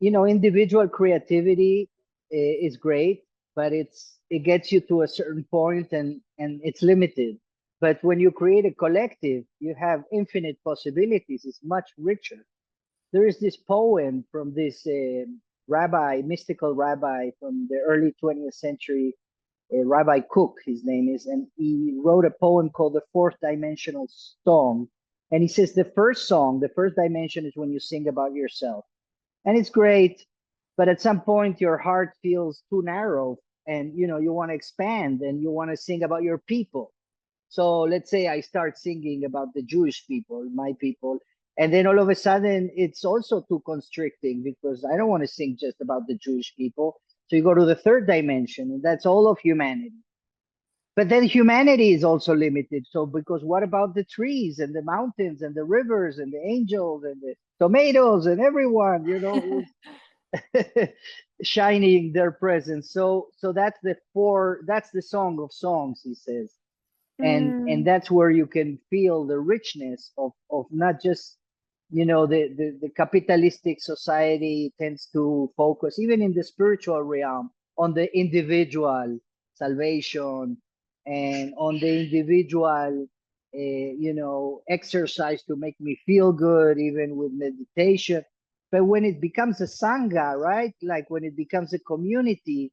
individual creativity is great, but it gets you to a certain point, and it's limited. But when you create a collective, you have infinite possibilities. It's much richer. There is this poem from this mystical rabbi from the early 20th century, Rabbi Cook, his name is, and he wrote a poem called The Fourth Dimensional Song. And he says the first dimension is when you sing about yourself. And it's great, but at some point your heart feels too narrow, and you want to expand and you want to sing about your people. So let's say I start singing about the Jewish people, my people, and then all of a sudden it's also too constricting because I don't want to sing just about the Jewish people. So you go to the third dimension, and that's all of humanity. But then humanity is also limited. So because what about the trees and the mountains and the rivers and the angels and the tomatoes and everyone, who's shining their presence. So that's the song of songs, he says. And Mm, that's where you can feel the richness of not just the capitalistic society tends to focus, even in the spiritual realm, on the individual salvation, and on the individual exercise to make me feel good, even with meditation. But when it becomes a sangha, right, like when it becomes a community,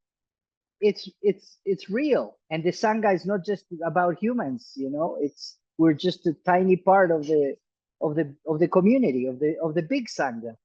it's real. And the sangha is not just about humans, it's we're just a tiny part of the community, of the big sangha.